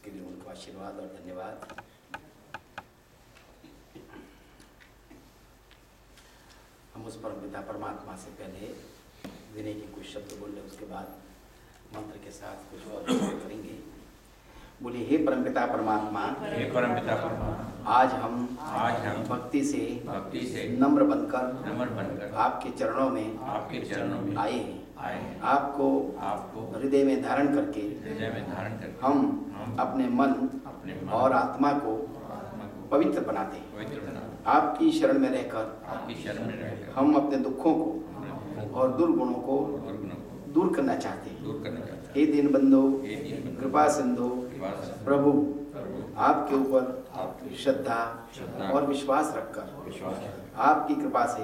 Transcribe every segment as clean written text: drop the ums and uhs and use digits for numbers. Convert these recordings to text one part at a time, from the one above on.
उसके लिए उनको आशीर्वाद और धन्यवाद। हम उस परमपिता परमात्मा से पहले विनय के कुछ शब्द बोल रहे, उसके बाद मंत्र के साथ कुछ और करेंगे। बोलिए, हे परमपिता परमात्मा, हे परमपिता परमात्मा, आज हम भक्ति से नम्र बनकर आपके चरणों में आए हैं। आपको हृदय में धारण करके हम अपने मन और आत्मा को पवित्र बनाते हैं। आपकी शरण में रहकर हम अपने दुखों को और दुर्गुणों को दूर करना चाहते हैं। हे दीनबंधो, कृपा सिंधु प्रभु, आपके ऊपर श्रद्धा और विश्वास रखकर आपकी कृपा से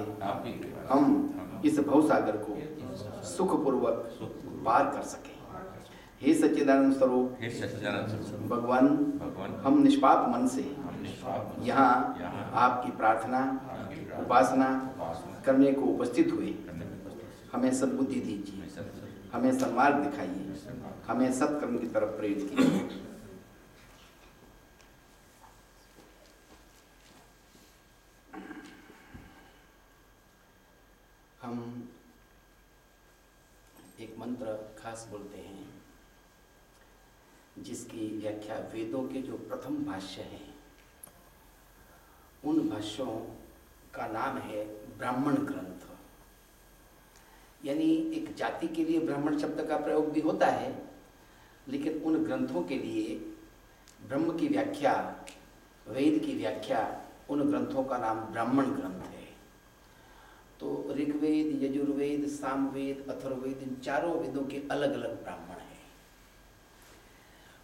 हम इस भवसागर को सुखपूर्वक पार कर सकें। हे सच्चिदानंद स्वरूप भगवान, हम निष्पाप मन से यहाँ आपकी प्रार्थना उपासना करने को उपस्थित हुए। हमें सद्बुद्धि दीजिए, हमें सन्मार्ग दिखाइए, हमें सत्कर्म की तरफ प्रेरित कीजिए। हम एक मंत्र खास बोलते हैं जिसकी व्याख्या वेदों के जो प्रथम भाष्य हैं उन भाष्यों का नाम है ब्राह्मण ग्रंथ। यानी एक जाति के लिए ब्राह्मण शब्द का प्रयोग भी होता है, लेकिन उन ग्रंथों के लिए ब्रह्म की व्याख्या, वेद की व्याख्या, उन ग्रंथों का नाम ब्राह्मण ग्रंथ है। तो ऋग्वेद, यजुर्वेद, सामवेद, अथर्ववेद, इन चारों वेदों के अलग अलग ब्राह्मण हैं।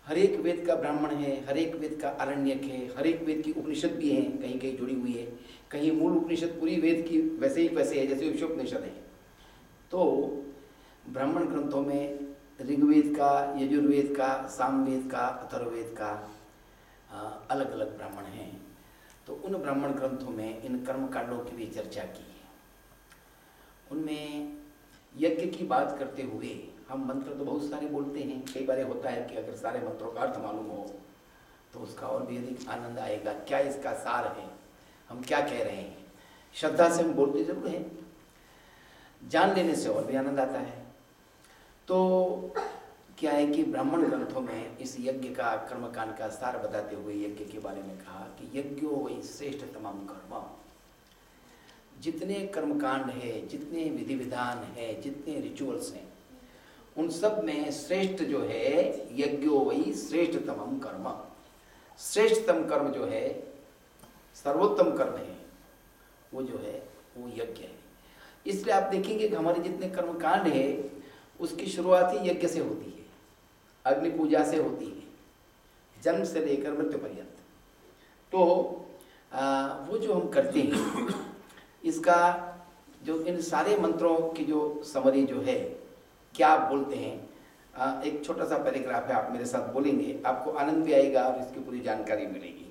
हर एक वेद का ब्राह्मण है, हर एक वेद का आरण्यक है, हर एक वेद की उपनिषद भी हैं, कहीं कहीं जुड़ी हुई है, कहीं मूल उपनिषद पूरी वेद की वैसे ही वैसे है जैसे विश्वोपनिषद है। तो ब्राह्मण ग्रंथों में ऋग्वेद का, यजुर्वेद का, सामवेद का, अथर्ववेद का अलग अलग ब्राह्मण हैं। तो उन ब्राह्मण ग्रंथों में इन कर्म कांडों की भी चर्चा की है। उनमें यज्ञ की बात करते हुए हम मंत्र तो बहुत सारे बोलते हैं। कई बार होता है कि अगर सारे मंत्रों का अर्थ मालूम हो तो उसका और भी अधिक आनंद आएगा। क्या इसका सार है, हम क्या कह रहे हैं, श्रद्धा से हम बोलते जरूर हैं, जान लेने से और भी आनंद आता है। तो क्या है कि ब्राह्मण ग्रंथों में इस यज्ञ का, कर्मकांड का सार बताते हुए यज्ञ के बारे में कहा कि यज्ञो वही श्रेष्ठतमं कर्म। जितने कर्मकांड है, जितने विधि विधान है, जितने रिचुअल्स हैं, उन सब में श्रेष्ठ जो है यज्ञो वही श्रेष्ठतमं कर्म। श्रेष्ठतम कर्म जो है, सर्वोत्तम कर्म है, वो जो है वो यज्ञ है। इसलिए आप देखेंगे कि हमारे जितने कर्मकांड है उसकी शुरुआत ही यज्ञ से होती है, अग्नि पूजा से होती है, जन्म से लेकर मृत्यु पर्यंत। तो वो जो हम करते हैं, इसका जो इन सारे मंत्रों की जो समरी जो है, क्या आप बोलते हैं, एक छोटा सा पैराग्राफ है, आप मेरे साथ बोलेंगे, आपको आनंद भी आएगा और इसकी पूरी जानकारी मिलेगी।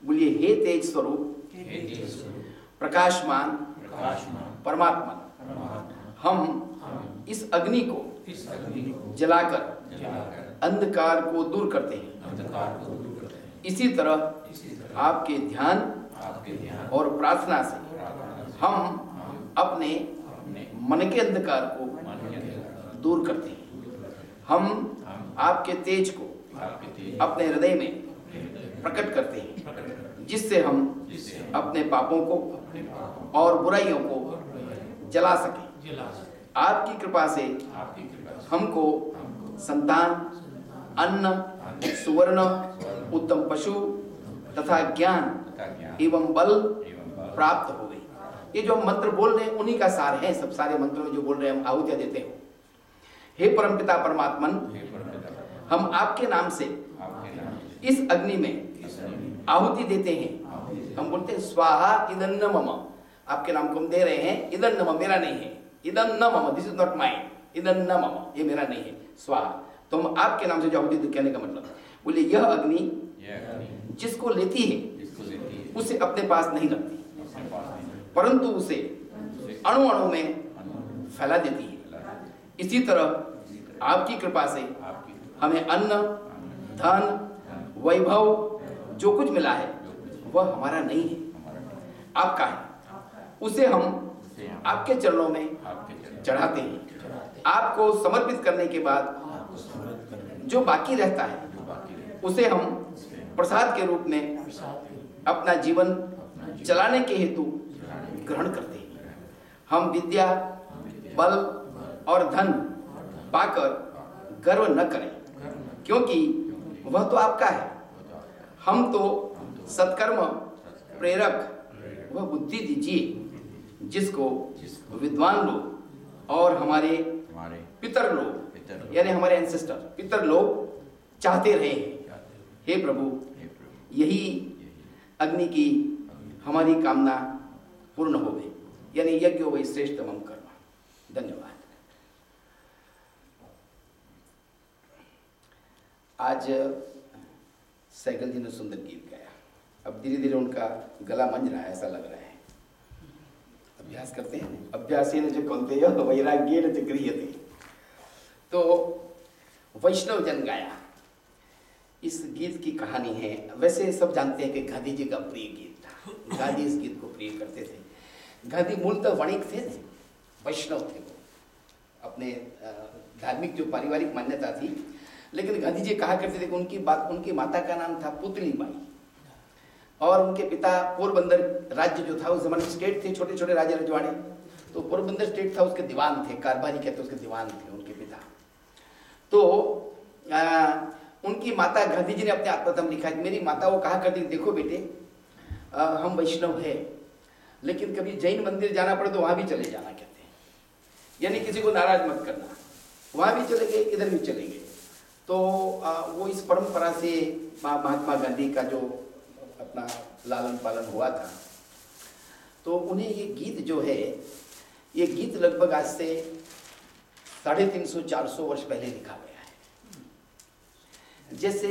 बोलिए, हे तेज स्वरूप प्रकाशमान परमात्मा, हम इस अग्नि को जलाकर अंधकार को दूर करते हैं। इसी तरह आपके ध्यान और प्रार्थना से हम अपने मन के अंधकार को दूर करते हैं। हम आपके तेज को अपने हृदय में प्रकट करते हैं, जिससे हम अपने पापों को और बुराइयों को जला सकें। आपकी कृपा से हमको संतान, अन्न, सुवर्ण, उत्तम पशु तथा ज्ञान एवं बल प्राप्त हो गई। ये जो हम मंत्र बोल रहे हैं उन्हीं का सार है। सब सारे मंत्रों में जो बोल रहे हैं हम आहुतियां देते हैं। हे परमपिता परमात्मन, हम आपके नाम से इस अग्नि में आहुति देते हैं। हम बोलते हैं स्वाहा इदन्न मम, आपके नाम को हम दे रहे हैं। इदन्न मम मेरा नहीं है, इदन्न मम दिस इज नॉट माइन, इदन्न मम ये मेरा नहीं है, स्वाहा। तो हम आपके नाम से जो आहुति कहने का मतलब, बोले यह अग्नि जिसको लेती है उसे अपने पास नहीं रखती, परंतु उसे अणु अणु में फैला देती है। इसी तरह आपकी कृपा से हमें अन्न, धन, वैभव, जो कुछ मिला है वह हमारा नहीं है, आपका है। उसे हम आपके चरणों में चढ़ाते हैं। आपको समर्पित करने के बाद जो बाकी रहता है उसे हम प्रसाद के रूप में अपना जीवन चलाने के हेतु ग्रहण करते हैं। हम विद्या, बल और धन पाकर गर्व न करें, क्योंकि वह तो आपका है। हम तो सत्कर्म प्रेरक वह बुद्धि दीजिए जिसको विद्वान लोग और हमारे पितर लोग यानी हमारे एंसेस्टर पितर लोग चाहते रहे हैं। हे प्रभु, यही अग्नि की हमारी कामना पूर्ण हो गई, यानी यज्ञ वही श्रेष्ठतम कर्म। धन्यवाद। आज सैगल जी ने सुंदर गीत गाया। अब धीरे धीरे उनका गला मंज रहा है, ऐसा लग रहा है। अभ्यास करते हैं। अभ्यासेन च कौन्तेय वैराग्येन च गृह्यते। तो वैष्णव जन गाया। इस गीत की कहानी है, वैसे सब जानते हैं कि गांधी जी का प्रिय गीत था। गांधी इस गीत को प्रिय करते थे। गांधी मूलतः वणिक थे, वैष्णव थे वो। अपने धार्मिक जो पारिवारिक मान्यता थी, लेकिन गांधी जी कहा करते थे कि उनकी माता का नाम था पुतली बाई और उनके पिता पोरबंदर राज्य जो था उस जमाने में स्टेट थे, छोटे छोटे राज्य रजवाड़े। तो पोरबंदर स्टेट था, उसके दीवान थे, कारभारी कहते उसके दीवान थे उनके पिता। तो उनकी माता, गांधी जी ने अपने आत्मकथन लिखा कि मेरी माता वो कहा करती, देखो बेटे हम वैष्णव है, लेकिन कभी जैन मंदिर जाना पड़े तो वहां भी चले जाना, कहते हैं, यानी किसी को नाराज मत करना। वहां भी चले गए, इधर भी चले गए। तो वो इस परंपरा से महात्मा गांधी का जो अपना लालन पालन हुआ था, तो उन्हें ये गीत जो है, ये गीत लगभग आज से 350-400 वर्ष पहले लिखा गया है। जैसे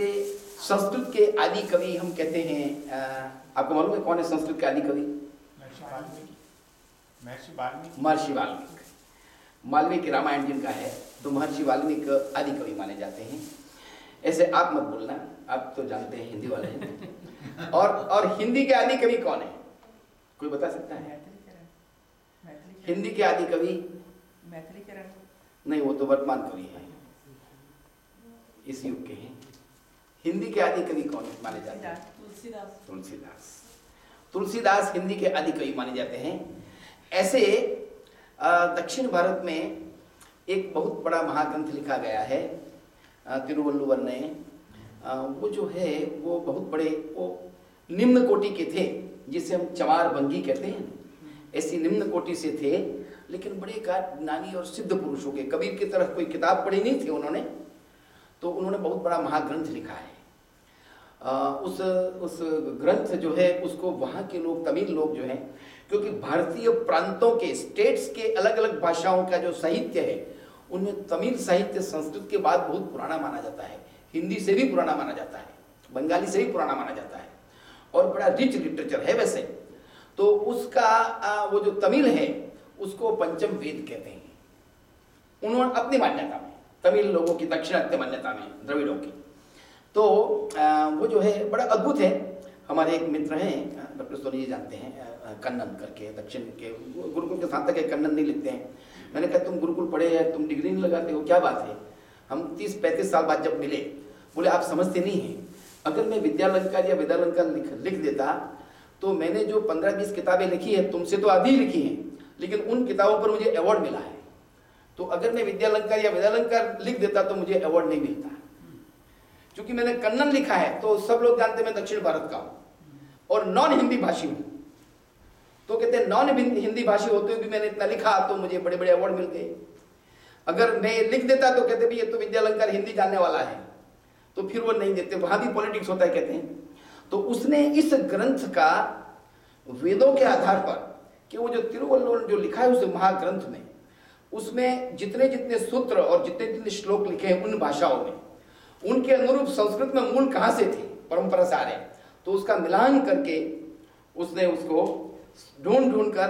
संस्कृत के आदि कवि हम कहते हैं, आपको मालूम है कौन है संस्कृत के आदि कवि? महर्षि वाल्मीकि। वाल्मीकि रामायण जिनका है, तो महर्षि वाल्मीकि आदि कवि माने जाते हैं। ऐसे आप मत बोलना, आप तो जानते हैं हिंदी वाले हैं। और हिंदी के आदि कवि कौन है, कोई बता सकता है? हिंदी के आदि कवि नहीं, वो तो वर्तमान कवि है, इस युग के हैं। हिंदी के आदि कवि कौन माने जाते हैं? तुलसीदास हिंदी के आदि कवि माने जाते हैं। ऐसे दक्षिण भारत में एक बहुत बड़ा महाग्रंथ लिखा गया है तिरुवल्लुवर ने। वो जो है वो बहुत बड़े, वो निम्न कोटि के थे, जिसे हम चमार भंगी कहते हैं, ऐसी निम्न कोटि से थे, लेकिन बड़े ज्ञानी और सिद्ध पुरुष हो गए। कबीर की तरह कोई किताब पढ़ी नहीं थी उन्होंने, तो उन्होंने बहुत बड़ा महाग्रंथ लिखा है। उस ग्रंथ जो है उसको वहाँ के लोग, तमिल लोग जो हैं, क्योंकि भारतीय प्रांतों के, स्टेट्स के अलग अलग भाषाओं का जो साहित्य है, उनमें तमिल साहित्य संस्कृत के बाद बहुत पुराना माना जाता है, हिंदी से भी पुराना माना जाता है, बंगाली से भी पुराना माना जाता है, और बड़ा रिच लिटरेचर है वैसे। तो उसका वो जो तमिल है उसको पंचम वेद कहते हैं उन्होंने अपनी मान्यता में, तमिल लोगों की दाक्षिणात्य मान्यता में, द्रविड़ों की। तो वो जो है बड़ा अद्भुत है। हमारे एक मित्र हैं, डॉक्टर सोनी जी जानते हैं, कन्नन करके, दक्षिण के गुरुकुल के साथ तक कन्नन नहीं लिखते हैं। मैंने कहा तुम गुरुकुल पढ़े हैं, तुम डिग्री नहीं लगाते हो, क्या बात है? हम 30-35 साल बाद जब मिले, बोले आप समझते नहीं हैं, अगर मैं विद्यालंकार या वेदालंकार लिख देता तो मैंने जो 15-20 किताबें लिखी है, तुमसे तो आधी लिखी हैं, लेकिन उन किताबों पर मुझे अवार्ड मिला है। तो अगर मैं विद्यालंकार या वेदालंकार लिख देता तो मुझे अवार्ड नहीं मिलता। क्योंकि मैंने कन्नन लिखा है तो सब लोग जानते हैं मैं दक्षिण भारत का हूं और नॉन हिंदी भाषी हूं। तो कहते हैं नॉन हिंदी भाषी होते हुए भी मैंने इतना लिखा तो मुझे बड़े बड़े अवार्ड मिल गए। अगर मैं लिख देता तो कहते भी ये तो विद्यालंकार हिंदी जानने वाला है, तो फिर वो नहीं देते, वहां भी पॉलिटिक्स होता है कहते हैं। तो उसने इस ग्रंथ का वेदों के आधार पर, कि वो जो तिरुवल्लुवर जो लिखा है उस महाग्रंथ में, उसमें जितने जितने सूत्र और जितने जितने श्लोक लिखे हैं उन भाषाओं में, उनके अनुरूप संस्कृत में मूल कहाँ से थे, परंपरा से आ रहे, तो उसका मिलान करके उसने उसको ढूंढ कर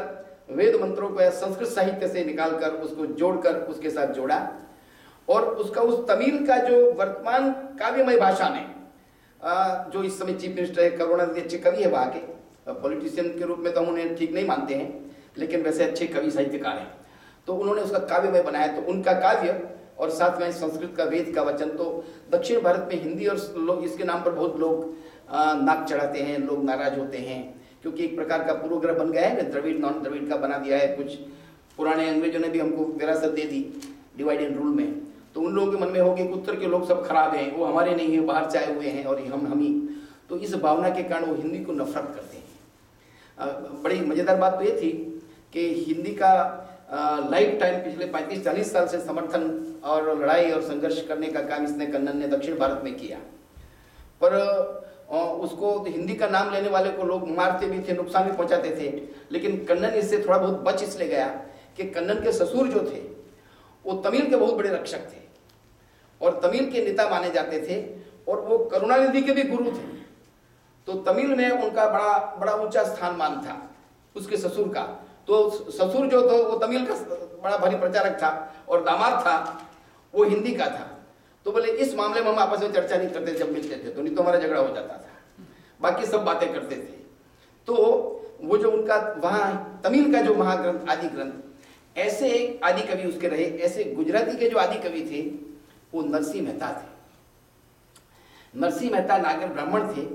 वेद मंत्रों को या संस्कृत साहित्य से निकालकर उसको जोड़कर उसके साथ जोड़ा और उसका उस तमिल का जो वर्तमान काव्यमय भाषा में जो इस समय चीफ मिनिस्टर है, करुणानिधि अच्छे कवि है वहाँ के, पॉलिटिशियन के रूप में तो हम उन्हें ठीक नहीं मानते हैं, लेकिन वैसे अच्छे कवि साहित्यकार हैं, तो उन्होंने उसका काव्यमय बनाया। तो उनका काव्य और साथ में संस्कृत का वेद का वचन, तो दक्षिण भारत में हिंदी और लोग इसके नाम पर बहुत लोग नाक चढ़ाते हैं, लोग नाराज होते हैं, क्योंकि एक प्रकार का पूर्वग्रह बन गया है, द्रविड़ नॉन द्रविड़ का बना दिया है। कुछ पुराने अंग्रेजों ने भी हमको विरासत दे दी डिवाइड एंड रूल में, तो उन लोगों के मन में हो गया उत्तर के लोग सब खराब हैं, वो हमारे नहीं है, बाहर से आए हुए हैं और हम ही, तो इस भावना के कारण वो हिंदी को नफरत करते हैं। बड़ी मज़ेदार बात तो ये थी कि हिंदी का लाइफ टाइम पिछले 35-40 साल से समर्थन और लड़ाई और संघर्ष करने का काम इसने, कन्नन ने दक्षिण भारत में किया, पर उसको हिंदी का नाम लेने वाले को लोग मारते भी थे, नुकसान भी पहुंचाते थे, लेकिन कन्नन इससे थोड़ा बहुत बच इसलिए गया कि कन्नन के ससुर जो थे वो तमिल के बहुत बड़े रक्षक थे और तमिल के नेता माने जाते थे, और वो करुणानिधि के भी गुरु थे, तो तमिल में उनका बड़ा ऊंचा स्थान मान था उसके ससुर का। तो ससुर जो था वो तमिल का बड़ा भारी प्रचारक था और दामाद था वो हिंदी का था, तो बोले इस मामले में हम आपस में चर्चा नहीं करते जब मिलते थे, तो नहीं तो हमारा झगड़ा हो जाता था, बाकी सब बातें करते थे। तो वो जो उनका वहाँ तमिल का जो महाग्रंथ आदि ग्रंथ, ऐसे एक आदि कवि उसके रहे। ऐसे गुजराती के जो आदि कवि थे वो नरसिंह मेहता थे। नरसिंह मेहता नागर ब्राह्मण थे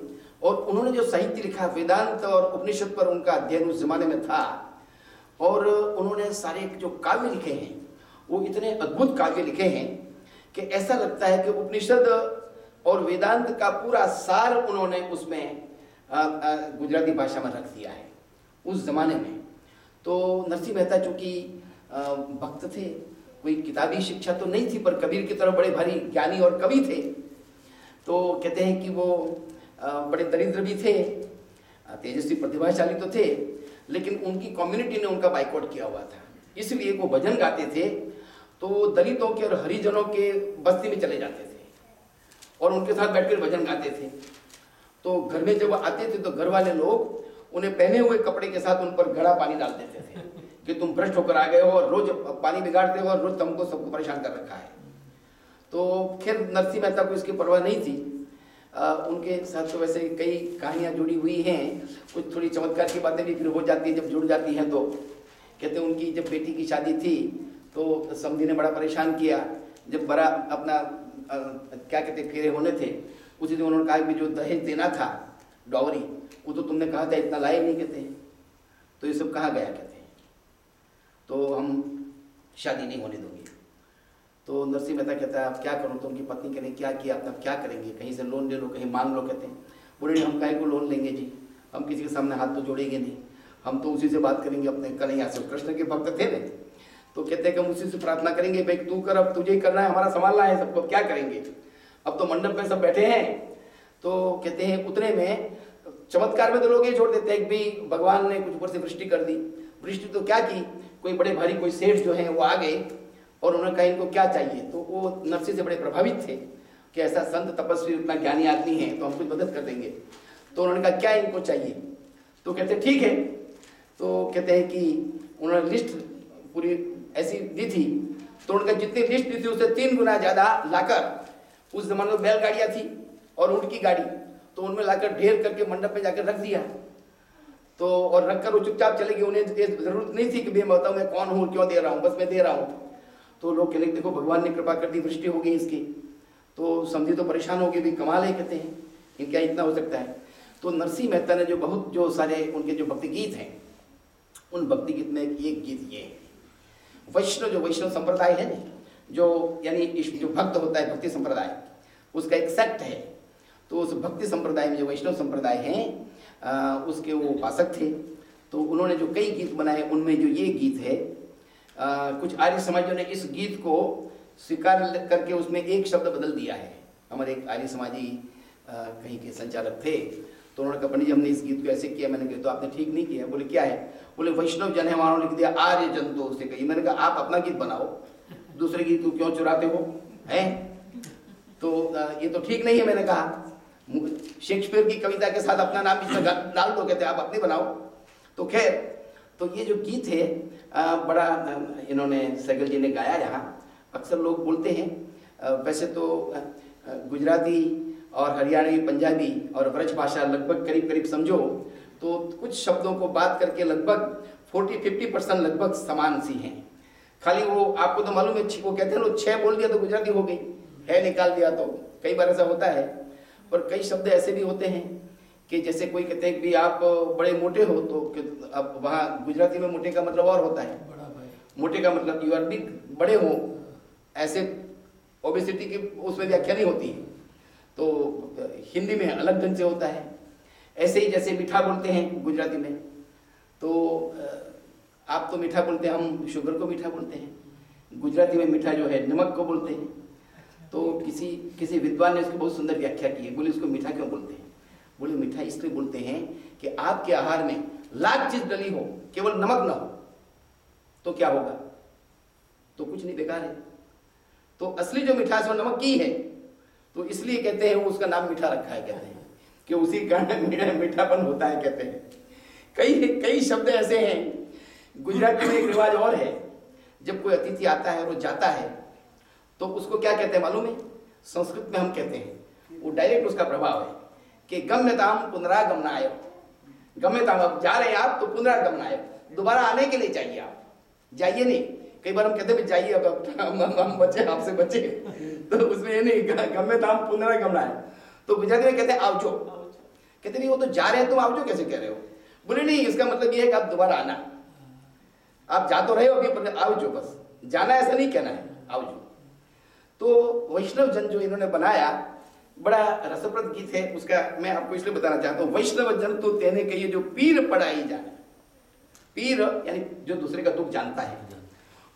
और उन्होंने जो साहित्य लिखा, वेदांत और उपनिषद पर उनका अध्ययन उस जमाने में था, और उन्होंने सारे जो काव्य लिखे हैं वो इतने अद्भुत काव्य लिखे हैं कि ऐसा लगता है कि उपनिषद और वेदांत का पूरा सार उन्होंने उसमें गुजराती भाषा में रख दिया है उस जमाने में। तो नरसिंह मेहता चूंकि भक्त थे, कोई किताबी शिक्षा तो नहीं थी, पर कबीर की तरह बड़े भारी ज्ञानी और कवि थे, तो कहते हैं कि वो बड़े दरिद्र भी थे, तेजस्वी प्रतिभाशाली तो थे, लेकिन उनकी कम्युनिटी ने उनका बाइकआउट किया हुआ था, इसलिए वो भजन गाते थे तो दलितों के और हरिजनों के बस्ती में चले जाते थे और उनके साथ बैठकर भजन गाते थे। तो घर में जब आते थे तो घर वाले लोग उन्हें पहने हुए कपड़े के साथ उन पर घड़ा पानी डाल देते थे कि तुम भ्रष्ट होकर आ गए हो और रोज पानी बिगाड़ते हो और रोज तुमको सबको परेशान कर रखा है। तो खैर नरसिंह मेहता को इसकी परवाह नहीं थी। उनके साथ तो वैसे कई कहानियाँ जुड़ी हुई हैं, कुछ थोड़ी चमत्कार की बातें भी फिर हो जाती हैं जब जुड़ जाती हैं। तो कहते हैं उनकी जब बेटी की शादी थी तो समधी ने बड़ा परेशान किया, जब बड़ा अपना क्या कहते फेरे होने थे उसी दिन उन्होंने कहा कि जो दहेज देना था डॉवरी वो तो तुमने कहा था इतना लाए नहीं, कहते हैं तो ये सब कहाँ गया, कहते हैं तो हम शादी नहीं होने दोगे। तो नरसिंह मेहता कहता है आप क्या करूँ, तो उनकी पत्नी कहने क्या किया आप क्या करेंगे, कहीं से लोन ले लो कहीं मांग लो। कहते हैं बोले हम काहे को लोन लेंगे जी, हम किसी के सामने हाथ तो जोड़ेंगे नहीं, हम तो उसी से बात करेंगे अपने कन्हैया से, कृष्ण के भक्त थे ना। तो कहते हैं कि हम उसी से प्रार्थना करेंगे, भाई तू कर, अब तुझे ही करना है, हमारा संभालना है सबको, क्या करेंगे, अब तो मंडप में सब बैठे हैं। तो कहते हैं उतने में चमत्कार में तो लोग ये छोड़ देते हैं कि भाई भगवान ने कुछ ऊपर से वृष्टि कर दी। वृष्टि तो क्या की, कोई बड़े भारी कोई सेठ जो है वो आ गए और उन्होंने कहा इनको क्या चाहिए। तो वो नरसिंह से बड़े प्रभावित थे कि ऐसा संत तपस्वी उतना ज्ञानी आदमी है तो हम कुछ मदद कर देंगे। तो उन्होंने कहा क्या इनको चाहिए, तो कहते ठीक है। तो कहते हैं कि उन्होंने लिस्ट पूरी ऐसी दी थी, तो उनका जितनी लिस्ट दी थी उससे 3 गुना ज़्यादा लाकर, उस जमाने में बैलगाड़ियाँ थी और ऊँट की गाड़ी, तो उनमें लाकर ढेर करके मंडप में जाकर रख दिया। तो और रखकर वो चुपचाप चले गए, उन्हें जरूरत नहीं थी कि मैं बताऊँ मैं कौन हूँ क्यों दे रहा हूँ, बस मैं दे रहा हूँ। तो लोग कहने देखो भगवान ने कृपा कर दी, वृष्टि हो गई इसकी। तो समझी तो परेशान हो गए, भी कमाल है, कहते हैं ये क्या इतना हो सकता है। तो नरसिंह मेहता ने जो सारे उनके जो भक्ति गीत हैं, उन भक्ति गीत में एक गीत ये है, वैष्णव संप्रदाय है ना, जो यानी जो भक्त होता है भक्ति संप्रदाय, उसका एक सेक्ट है। तो उस भक्ति संप्रदाय में जो वैष्णव संप्रदाय हैं उसके वो उपासक थे। तो उन्होंने जो कई गीत बनाए उनमें जो ये गीत है, कुछ आर्य समाजियों ने इस गीत को स्वीकार करके उसमें एक शब्द बदल दिया है। हमारे एक आर्य समाजी कहीं के संचालक थे, तो उन्होंने कहा पंडित जी हमने इस गीत को ऐसे किया। मैंने कहा तो आपने ठीक नहीं किया। बोले क्या है, बोले वैष्णव जन है वहाँ लिख दिया आर्य जन, तो उससे कही। मैंने कहा आप अपना गीत बनाओ, दूसरे गीत को क्यों चुराते हो हैं, तो ये तो ठीक नहीं है। मैंने कहा शेक्सपियर की कविता के साथ अपना नाम इसमें डाल दो, कहते आप अपनी बनाओ। तो खैर, तो ये जो गीत है बड़ा इन्होंने सहगल जी ने गाया यहाँ, अक्सर लोग बोलते हैं, वैसे तो गुजराती और हरियाणवी, पंजाबी और ब्रज भाषा लगभग करीब करीब समझो तो कुछ शब्दों को बात करके लगभग 40-50% लगभग समान सी हैं। खाली वो आपको तो मालूम है, वो कहते हैं लोग 6 बोल दिया तो गुजराती हो गई, है निकाल दिया तो कई बार ऐसा होता है। और कई शब्द ऐसे भी होते हैं कि जैसे कोई कहते हैं कि आप बड़े मोटे हो, तो अब वहाँ गुजराती में मोटे का मतलब और होता है, मोटे का मतलब यू आर बिग, बड़े हो, ऐसे ओबेसिटी की उसमें व्याख्या नहीं होती है। तो हिंदी में अलग ढंग से होता है। ऐसे ही जैसे मीठा बोलते हैं गुजराती में, तो आप तो मीठा बोलते हैं, हम शुगर को मीठा बोलते हैं। गुजराती में मीठा जो है नमक को बोलते हैं। तो किसी विद्वान ने उसकी बहुत सुंदर व्याख्या की है। बोले उसको मीठा क्यों बोलते हैं? बोले मीठा इसलिए बोलते हैं कि आपके आहार में लाख चीज डली हो, केवल नमक ना हो तो क्या होगा? तो कुछ नहीं, बेकार है। तो असली जो मिठास वो नमक की है, तो इसलिए कहते हैं उसका नाम मीठा रखा है, कहते हैं कि उसी कारण मीठापन होता है, कहते हैं। कई शब्द ऐसे हैं। गुजराती में एक रिवाज और है, जब कोई अतिथि आता है और वो जाता है तो उसको क्या कहते हैं मालूम है? संस्कृत में हम कहते हैं, वो डायरेक्ट उसका प्रभाव है कि गम्यताम पुनरागमनाय। गम्यताम, अब जा रहे हैं आप तो पुनरागमनाय, दोबारा आने के लिए चाहिए, आप जाइए नहीं। कई बार हम कहते हैं जाइए, अब हम बचे, आपसे बचे, तो उसमें ये नहीं, गम्यताम पुनरागमनाय। तो गुजराती में कहते हैं आवजो। कहते नहीं वो तो जा रहे हैं, तुम आवजो कैसे कह रहे हो? बोले नहीं, इसका मतलब ये है कि आप दोबारा आना, आप जा तो रहे हो अभी, आवजो, बस जाना ऐसा नहीं कहना है, आवजो। तो वैष्णव जन जो इन्होंने बनाया, बड़ा रसप्रद गीत है उसका, मैं आपको इसलिए बताना चाहता हूँ। वैष्णव जन तो तेने कहिए जो पीर पड़ाई जाने। पीर यानी जो दूसरे का दुख जानता है,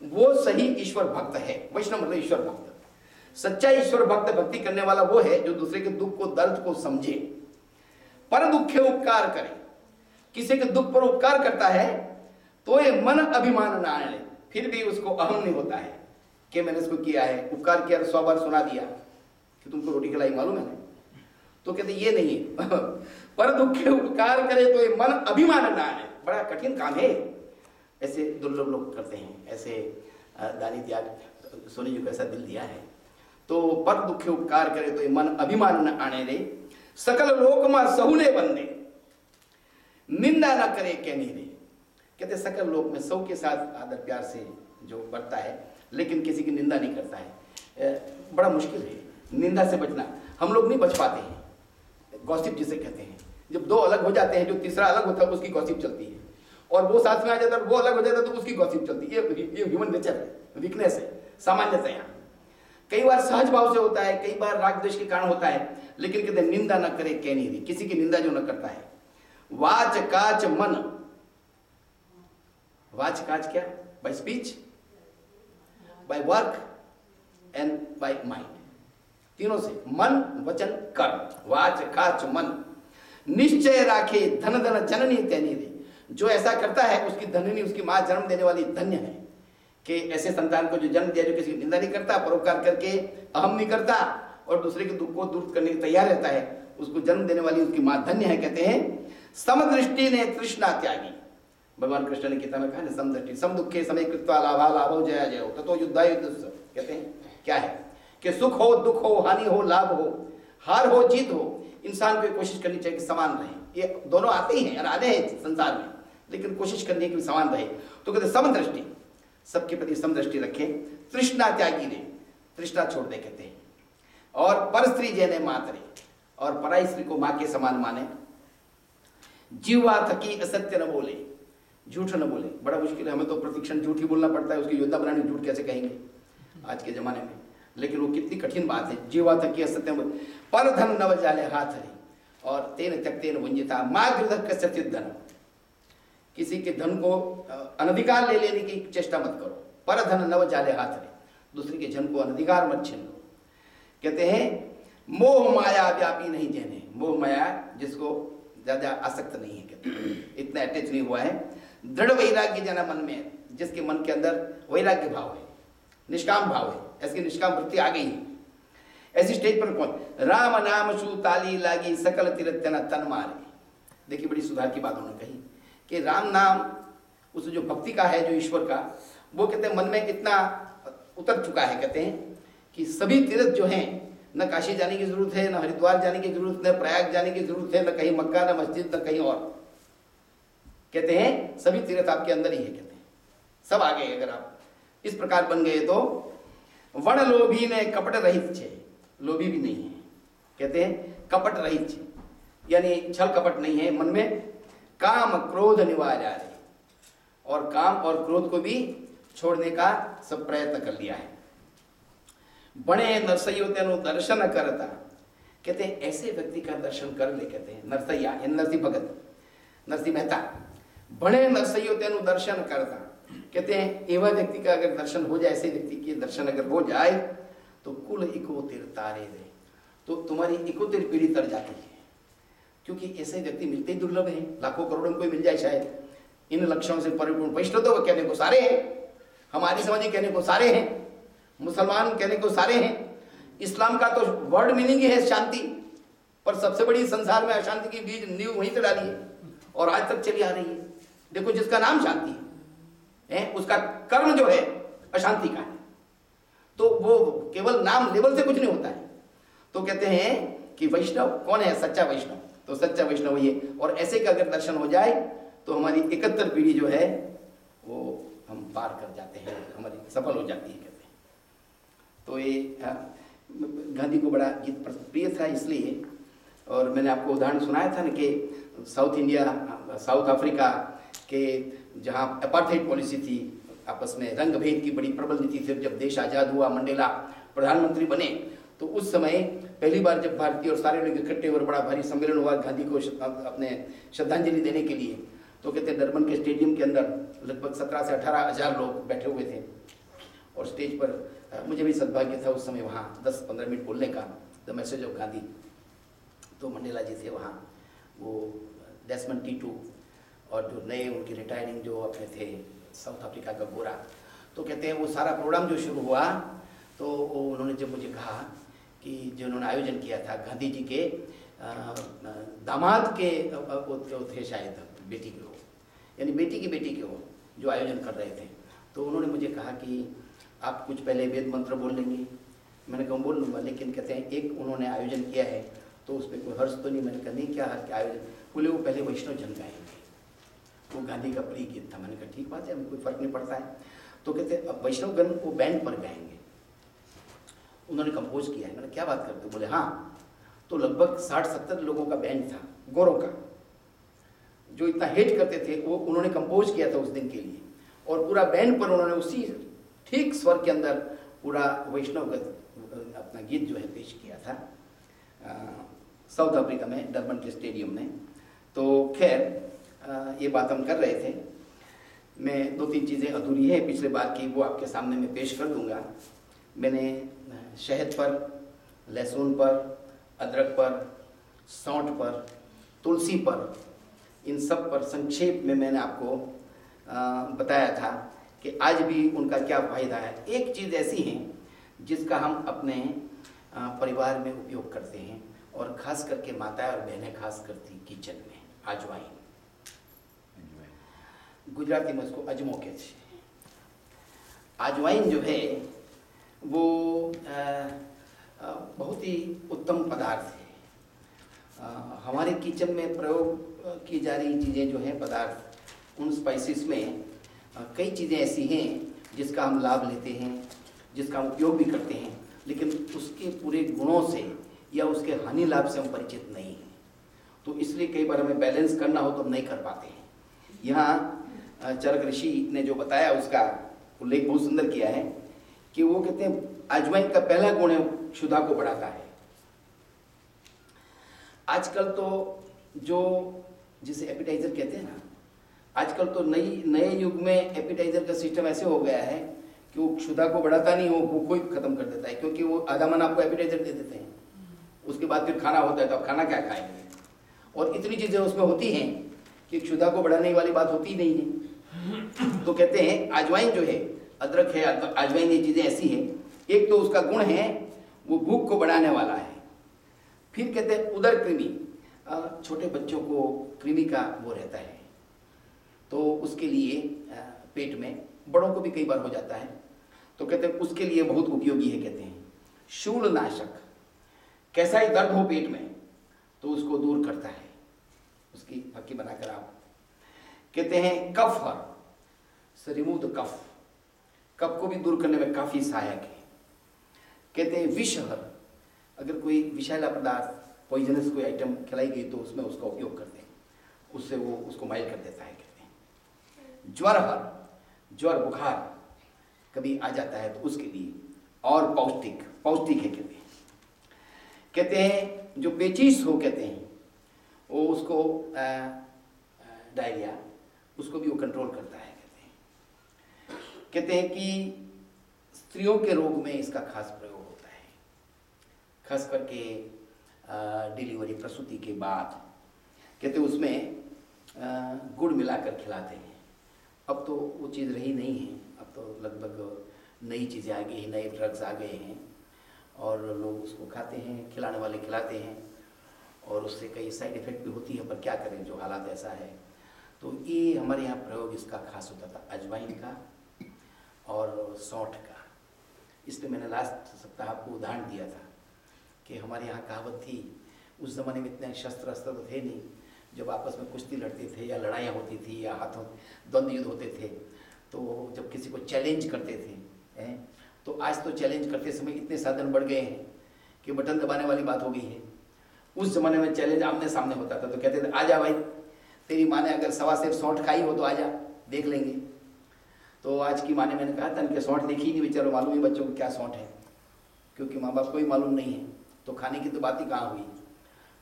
वो सही ईश्वर भक्त है। वैष्णव मतलब ईश्वर भक्त। सच्चा ईश्वर भक्त, भक्ति करने वाला वो है जो दूसरे के दुख को, दर्द को समझे, पर दुखे उपकार करे। किसी के दुख पर उपकार करता है तो ये मन अभिमान ना आने, फिर भी उसको अहम नहीं होता है कि मैंने इसको किया है, उपकार किया, 100 बार सुना दिया कि तुमको रोटी खिलाई, मालूम है, तो कहते ये नहीं है। पर दुखे उपकार करे तो ये मन अभिमान ना आने, बड़ा कठिन काम है। ऐसे दुर्लभ लोग करते हैं, ऐसे दानी त्याग सोने जी को ऐसा दिल दिया है। तो पर दुखे उपकार करे तो ये मन अभिमान न आने रे, सकल लोक मा सहुले बंदे, निंदा न करे कहनी रे। कहते सकल लोक में सब के साथ आदर प्यार से जो बढ़ता है, लेकिन किसी की निंदा नहीं करता है। बड़ा मुश्किल है निंदा से बचना। हम लोग नहीं बच पाते हैं, गॉसिप जिसे कहते हैं। जब दो अलग हो जाते हैं, जो तीसरा अलग होता है उसकी गॉसिप चलती है, और वो साथ में आ जाता है, वो अलग हो जाता है तो उसकी गॉसिप चलती है। ये ह्यूमन नेचर है, वीकनेस है, सामान्यता है। कई बार सहज भाव से होता है, कई बार राग द्वेष के कारण होता है, लेकिन कहते निंदा न करे कहनी रे, किसी की निंदा जो न करता है। वाच काच मन, वाच काच क्या? Bye speech, by work and by mind, तीनों से, मन वचन कर्म। वाच काच मन, निश्चय राखे धन धन जननी तैनी रे। जो ऐसा करता है उसकी धननी, उसकी मां जन्म देने वाली धन्य है। कि ऐसे संतान को जो जन्म दिया, जो किसी की निंदा नहीं करता, परोपकार करके अहम नहीं करता और दूसरे के दुख को दूर करने के तैयार रहता है, उसको जन्म देने वाली उसकी मां धन्य है। कहते हैं समदृष्टि ने तृष्णा त्यागी। भगवान कृष्ण ने गीता में कहा ना, समदृष्टि सम दुखे समय कृत्वा लाभा लाभो जया जयो ततो युद्धाय युद्ध। कहते हैं क्या है कि सुख हो, दुख हो, हानि हो, लाभ हो, हार हो, जीत हो, इंसान को कोशिश करनी चाहिए कि समान रहे। ये दोनों आते ही हैं और आने हैं संसार में, लेकिन कोशिश करने की समान रहे। तो कहते समदृष्टि, सबके प्रति समदृष्टि रखे। तृष्णा त्यागी रे, तृष्णा छोड़ दे कहते हैं। और पर स्त्री जैने मातरे, और पराई स्त्री को मां के समान माने। जीवा थकी असत्य न बोले, झूठ न बोले। बड़ा मुश्किल है, हमें तो प्रतिक्षण झूठ ही बोलना पड़ता है, उसकी योजना बनाने झूठ कैसे कहेंगे आज के जमाने में, लेकिन वो कितनी कठिन बात है। जीवा थकी असत्य न बोले, पर धन नव जाले हाथ रे, और तेन त्यक्तेन वंजिता मां गृधक कस्य धन। किसी के धन को अनधिकार ले लेने की चेष्टा मत करो। पर धन नव जाले हाथ रे, दूसरे के धन को अनधिकार मत छीन लो। कहते हैं मोह माया व्यापी नहीं जैने, मोह माया जिसको ज्यादा आसक्त नहीं है, कहते हैं इतना अटैच नहीं हुआ है। दृढ़ वैराग्य जना मन में, जिसके मन के अंदर वैराग्य भाव है, निष्काम भाव है, ऐसी निष्काम वृत्ति आ गई है। ऐसी स्टेज पर कौन? राम नाम सु ताली लागी सकल तीर्थ तन मारे। देखिए बड़ी सुधार की बात उन्होंने कही कि राम नाम, उस जो भक्ति का है, जो ईश्वर का, वो कहते हैं मन में इतना उतर चुका है। कहते हैं कि सभी तीर्थ जो हैं, न काशी जाने की जरूरत है, न हरिद्वार जाने की जरूरत है, न प्रयाग जाने की जरूरत है, न कहीं मक्का, न मस्जिद, न कहीं और। कहते हैं सभी तीर्थ आपके अंदर ही है। कहते हैं सब आ गए अगर आप इस प्रकार बन गए तो। वण लोभी ने कपट रहित छे, लोभी भी नहीं है। कहते हैं कपट रहित छे, यानी छल कपट नहीं है मन में। काम क्रोध निवार्य, और काम और क्रोध को भी छोड़ने का सब प्रयत्न कर लिया है। बड़े नरसैयो तेनु दर्शन करता, कहते हैं ऐसे व्यक्ति का दर्शन कर ले। कहते हैं नरसैया नरसिंह भगत, नरसिंह मेहता, बड़े नरसैयो तेनु दर्शन करता। कहते हैं एवं व्यक्ति का अगर दर्शन हो जाए, ऐसे व्यक्ति के दर्शन अगर हो जाए तो कुल इकोतिर तारे दे, तो तुम्हारी इकोतिर पीढ़ी तर जाती है। क्योंकि ऐसे व्यक्ति मिलते ही दुर्लभ हैं, लाखों करोड़ों में कोई मिल जाए शायद। इन लक्षणों से परिपूर्ण वैष्णव तो कहने को सारे हैं, हमारी समाजी कहने को सारे हैं, मुसलमान कहने को सारे हैं। इस्लाम का तो वर्ड मीनिंग ही है शांति, पर सबसे बड़ी संसार में अशांति की बीज नींव वहीं से डाली है और आज तक चली आ रही है। देखो जिसका नाम शांति है, उसका कर्म जो है अशांति का है। तो वो केवल नाम लेवल से कुछ नहीं होता है। तो कहते हैं कि वैष्णव कौन है, सच्चा वैष्णव, तो सच्चा वैष्णव ये। और ऐसे का अगर दर्शन हो जाए तो हमारी 71 पीढ़ी जो है वो हम पार कर जाते हैं, हमारी सफल हो जाती है। कहते हैं तो ये गांधी को बड़ा गीत प्रिय था इसलिए। और मैंने आपको उदाहरण सुनाया था ना कि साउथ इंडिया, साउथ अफ्रीका के जहाँ अपार्थाइड पॉलिसी थी, आपस में रंग भेद की बड़ी प्रबल नीति थी। जब देश आज़ाद हुआ, मंडेला प्रधानमंत्री बने, तो उस समय पहली बार जब भारतीय और सारे लोग इकट्ठे और बड़ा भारी सम्मेलन हुआ गांधी को अपने श्रद्धांजलि देने के लिए, तो कहते हैं डरबन के स्टेडियम के अंदर लगभग 17 से 18 हज़ार लोग बैठे हुए थे। और स्टेज पर मुझे भी सद्भाग्य था उस समय वहाँ 10-15 मिनट बोलने का, द मैसेज ऑफ गांधी। तो मंडेला जी थे वहाँ, वो डेस्मंड टीटू और जो नए उनके रिटायरिंग जो अपने थे साउथ अफ्रीका का गोरा। तो कहते हैं वो सारा प्रोग्राम जो शुरू हुआ तो उन्होंने जब मुझे कहा कि जो उन्होंने आयोजन किया था गांधी जी के दामाद के वो थे शायद बेटी के हो, यानी बेटी की बेटी के हो जो आयोजन कर रहे थे, तो उन्होंने मुझे कहा कि आप कुछ पहले वेद मंत्र बोल लेंगे। मैंने कहा बोल लूँगा, लेकिन कहते हैं एक उन्होंने आयोजन किया है तो उस पर कोई हर्ष तो नहीं। मैंने कहा नहीं, क्या हर्ष, क्या आयोजन? बोले वो पहले वैष्णव जन गाएंगे, वो गांधी का प्रिय गीत था। मैंने कहा ठीक बात है, हमें कोई फर्क नहीं पड़ता है। तो कहते अब वैष्णव गण वो बैंड पर गाएंगे, उन्होंने कंपोज किया है। मैंने क्या बात करते? बोले हाँ। तो लगभग 60-70 लोगों का बैंड था, गोरों का, जो इतना हेट करते थे, वो उन्होंने कंपोज किया था उस दिन के लिए। और पूरा बैंड पर उन्होंने उसी ठीक स्वर के अंदर पूरा वैष्णव अपना गीत जो है पेश किया था साउथ अफ्रीका में डरबन के स्टेडियम में। तो खैर ये बात हम कर रहे थे। मैं 2-3 चीज़ें अधूरी है पिछले बार की, वो आपके सामने मैं पेश कर दूंगा। मैंने शहद पर, लहसुन पर, अदरक पर, सौंठ पर, तुलसी पर, इन सब पर संक्षेप में मैंने आपको बताया था कि आज भी उनका क्या फायदा है। एक चीज़ ऐसी है जिसका हम अपने परिवार में उपयोग करते हैं, और खास करके माताएं और बहनें खास करती किचन में, अजवाइन। गुजराती में उसको अजमो कहते हैं। अजवाइन जो है वो बहुत ही उत्तम पदार्थ है। हमारे किचन में प्रयोग की जा रही चीज़ें जो हैं पदार्थ, उन स्पाइसेस में कई चीज़ें ऐसी हैं जिसका हम लाभ लेते हैं, जिसका हम उपयोग भी करते हैं, लेकिन उसके पूरे गुणों से या उसके हानि लाभ से हम परिचित नहीं हैं। तो इसलिए कई बार हमें बैलेंस करना हो तो हम नहीं कर पाते हैं। यहाँ चरक ऋषि ने जो बताया उसका उल्लेख बहुत सुंदर किया है कि वो कहते हैं अजवाइन का पहला गुण है क्षुधा को बढ़ाता है। आजकल तो जो जिसे एपिटाइजर कहते हैं ना, आजकल तो नए युग में एपिटाइजर का सिस्टम ऐसे हो गया है कि वो क्षुधा को बढ़ाता नहीं, वो भूख को ही खत्म कर देता है। क्योंकि वो आधा मन आपको एपिटाइजर दे देते हैं, उसके बाद फिर खाना होता है, तो आप खाना क्या खाएंगे? और इतनी चीज़ें उसमें होती हैं कि क्षुधा को बढ़ाने वाली बात होती ही नहीं है। तो कहते हैं अजवाइन जो है, अदरक है, अजवाइन, ये चीज़ें ऐसी हैं, एक तो उसका गुण है वो भूख को बढ़ाने वाला है। फिर कहते हैं उदर कृमि, छोटे बच्चों को कृमि का वो रहता है, तो उसके लिए पेट में, बड़ों को भी कई बार हो जाता है, तो कहते हैं उसके लिए बहुत उपयोगी है। कहते हैं शूलनाशक, कैसा ही दर्द हो पेट में तो उसको दूर करता है, उसकी फक्की बनाकर आप। कहते हैं कफ हर, से रिमूव द कफ, कफ को भी दूर करने में काफी सहायक है। कहते हैं विषहर, अगर कोई विषैला पदार्थ पॉइजनस कोई आइटम खिलाई गई तो उसमें उसका उपयोग करते हैं, उससे वो उसको माइल कर देता है। कहते हैं ज्वर हर, ज्वर बुखार कभी आ जाता है तो उसके लिए, और पौष्टिक, पौष्टिक है। कहते हैं जो पेचिश हो, कहते हैं वो उसको डायरिया, उसको भी वो कंट्रोल करता है। कहते हैं कि स्त्रियों के रोग में इसका खास प्रयोग होता है, खास करके डिलीवरी, प्रसूति के बाद। कहते हैं उसमें गुड़ मिलाकर खिलाते हैं। अब तो वो चीज़ रही नहीं है, अब तो लगभग नई चीज़ें आ गई हैं, नए ड्रग्स आ गए हैं और लोग उसको खाते हैं, खिलाने वाले खिलाते हैं और उससे कई साइड इफ़ेक्ट भी होती है, पर क्या करें, जो हालात ऐसा है। तो ये हमारे यहाँ प्रयोग इसका खास होता था, अजवाइन का और सौंठ का। इसलिए मैंने लास्ट सप्ताह आपको उदाहरण दिया था कि हमारे यहाँ कहावत थी, उस ज़माने में इतने शस्त्र अस्त्र तो थे नहीं, जब आपस में कुश्ती लड़ते थे या लड़ाइयाँ होती थी या हाथों द्वंद्व युद्ध होते थे, तो जब किसी को चैलेंज करते थे तो आज तो चैलेंज करते समय इतने साधन बढ़ गए हैं कि बटन दबाने वाली बात हो गई है। उस ज़माने में चैलेंज आमने सामने होता था, तो कहते थे आजा भाई, तेरी माँ ने अगर सवा सेर सौंठ खाई हो तो आजा, देख लेंगे। तो आज की माँ ने, मैंने कहा था कि सौंठ देखी ही नहीं, बेचारों मालूम ही बच्चों को क्या सौंठ है, क्योंकि माँ बाप को ही मालूम नहीं है, तो खाने की तो बात ही कहाँ हुई।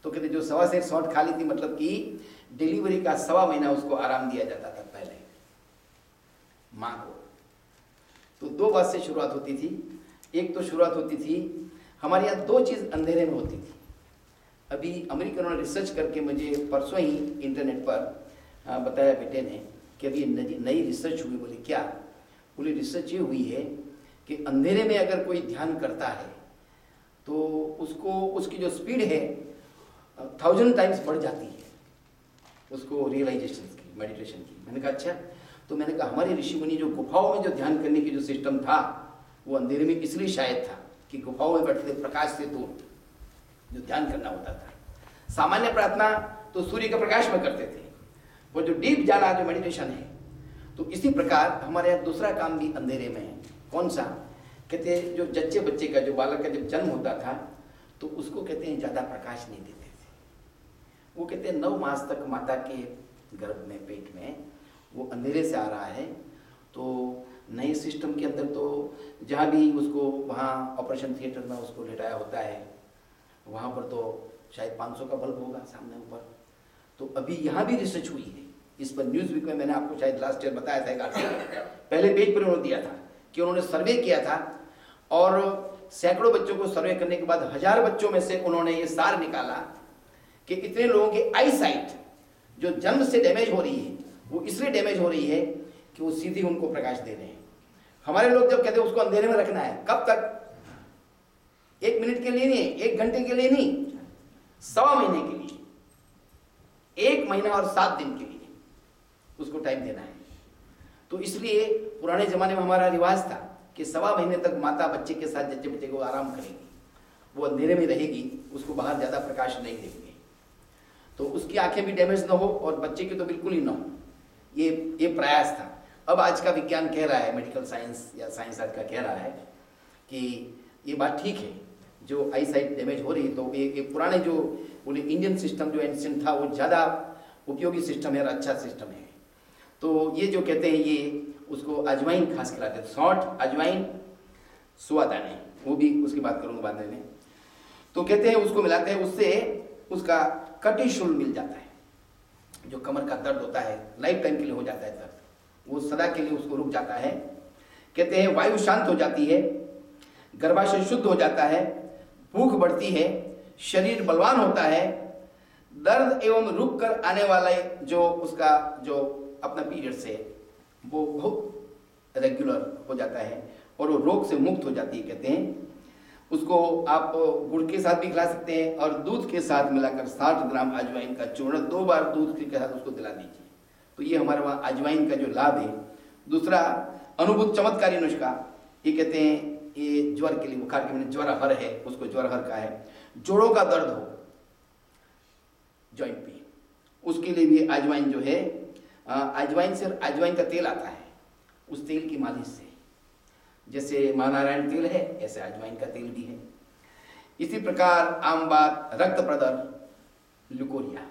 तो कहते जो सवा सेर सौंठ खा ली थी, मतलब कि डिलीवरी का 1.25 महीना उसको आराम दिया जाता था पहले माँ को। तो 2 बात से शुरुआत होती थी। एक तो शुरुआत होती थी, हमारे यहाँ 2 चीज़ अंधेरे में होती थी। अभी अमेरिकनों ने रिसर्च करके मुझे परसों ही इंटरनेट पर बताया बेटे ने कि अभी नई रिसर्च हुई। बोले क्या? बोले रिसर्च ये हुई है कि अंधेरे में अगर कोई ध्यान करता है तो उसको, उसकी जो स्पीड है 1000 टाइम्स बढ़ जाती है, उसको रियलाइजेशन की, मेडिटेशन की। मैंने कहा अच्छा। तो मैंने कहा हमारे ऋषि मुनि जो गुफाओं में जो ध्यान करने की जो सिस्टम था वो अंधेरे में इसलिए शायद था कि गुफाओं में बैठे थे, प्रकाश से दूर जो ध्यान करना होता था। सामान्य प्रार्थना तो सूर्य के प्रकाश में करते थे, वो जो डीप जाना जो मेडिटेशन है, तो इसी प्रकार हमारे यहाँ दूसरा काम भी अंधेरे में है। कौन सा? कहते हैं जो जच्चे बच्चे का, जो बालक का जब जन्म होता था तो उसको कहते हैं ज़्यादा प्रकाश नहीं देते थे। वो कहते हैं 9 मास तक माता के गर्भ में, पेट में वो अंधेरे से आ रहा है। तो नए सिस्टम के अंदर तो जहाँ भी उसको, वहाँ ऑपरेशन थिएटर में उसको लेटाया होता है, वहाँ पर तो शायद 500 का बल्ब होगा सामने ऊपर। तो अभी यहाँ भी रिसर्च हुई है इस पर। न्यूज़ वीक में मैंने आपको शायद लास्ट ईयर बताया था, एक आर्टिकल पहले पेज पर उन्होंने दिया था कि उन्होंने सर्वे किया था और सैकड़ों बच्चों को सर्वे करने के बाद 1000 बच्चों में से उन्होंने ये सार निकाला कि इतने लोगों की आई साइट जो जन्म से डैमेज हो रही है, वो इसलिए डैमेज हो रही है कि वो सीधे उनको प्रकाश दे रहे हैं। हमारे लोग जब कहते हैं उसको अंधेरे में रखना है, कब तक? 1 मिनट के लिए नहीं, 1 घंटे के लिए नहीं, 1.25 महीने के लिए, 1 महीना और 7 दिन के लिए उसको टाइम देना है। तो इसलिए पुराने जमाने में हमारा रिवाज था कि 1.25 महीने तक माता बच्चे के साथ, जच्चे बच्चे को आराम करेगी, वो अंधेरे में रहेगी, उसको बाहर ज़्यादा प्रकाश नहीं देंगे तो उसकी आंखें भी डैमेज ना हो और बच्चे की तो बिल्कुल ही ना हो। ये प्रयास था। अब आज का विज्ञान कह रहा है, मेडिकल साइंस या साइंस आज का कह रहा है कि ये बात ठीक है, जो आई साइट डैमेज हो रही, तो ये पुराने जो बोले इंडियन सिस्टम जो एंशिएंट था वो ज़्यादा उपयोगी सिस्टम है और अच्छा सिस्टम है। तो ये जो कहते हैं ये उसको अजवाइन खास खिलाते हैं, सौंठ, अजवाइन, सुआदाने, वो भी उसकी बात करूँगा बाद में। तो कहते हैं उसको मिलाते हैं, उससे उसका कटिशूल मिल जाता है। जो कमर का दर्द होता है लाइफ टाइम के लिए हो जाता है दर्द, वो सदा के लिए उसको रुक जाता है। कहते हैं वायु शांत हो जाती है, गर्भाशय शुद्ध हो जाता है, भूख बढ़ती है, शरीर बलवान होता है, दर्द एवं रुक कर आने वाला जो उसका जो अपना पीरियड से वो बहुत रेगुलर हो जाता है और वो रोग से मुक्त हो जाती है। कहते हैं उसको आप गुड़ के साथ भी खिला सकते हैं और दूध के साथ मिलाकर 60 ग्राम अजवाइन का चूर्ण 2 बार दूध के साथ उसको दिला दीजिए। तो ये हमारे वहाँ अजवाइन का जो लाभ है। दूसरा अनुभूत चमत्कारी नुस्खा, ये कहते हैं ये ज्वर के लिए, बुखार के मैंने ज्वर हर है, उसको ज्वर हर का है। जोड़ों का दर्द हो, जॉइंट पेन, उसके लिए भी अजवाइन जो है, अजवाइन का तेल आता है, उस तेल की मालिश से, जैसे महानारायण तेल है ऐसे अजवाइन का तेल भी है। इसी प्रकार आम बात रक्त प्रदर, ल्यूकोरिया,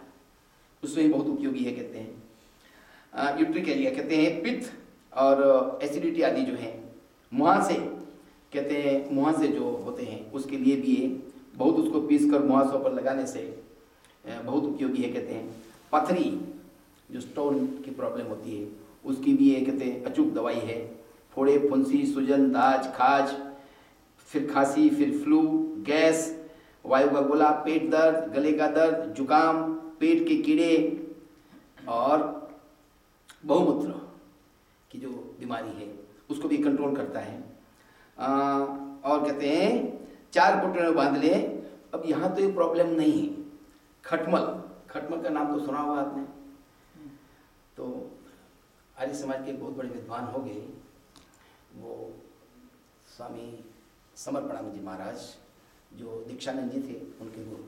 उसमें बहुत उपयोगी है कहते हैं। यूट्रिकेरिया कहते हैं पित्त और एसिडिटी आदि जो है मुहासे, कहते हैं मुहासे जो होते हैं उसके लिए भी ये बहुत, उसको पीस कर मुहासों पर लगाने से बहुत उपयोगी है कहते हैं। पथरी जो स्टोन की प्रॉब्लम होती है उसकी भी ये कहते हैं अचूक दवाई है। फोड़े, फुंसी, सूजन, दाज, खाज, फिर खांसी, फिर फ्लू, गैस, वायु का गोला, पेट दर्द, गले का दर्द, जुकाम, पेट के कीड़े और बहुमूत्र की जो बीमारी है उसको भी कंट्रोल करता है। और कहते हैं 4 घुटनों में बांध ले। अब यहाँ तो ये प्रॉब्लम नहीं है। खटमल, खटमल का नाम तो सुना होगा आपने। तो आर्य समाज के बहुत बड़े विद्वान हो गए, वो स्वामी समर्पणानंद जी महाराज जो दीक्षानंद जी थे उनके गुरु,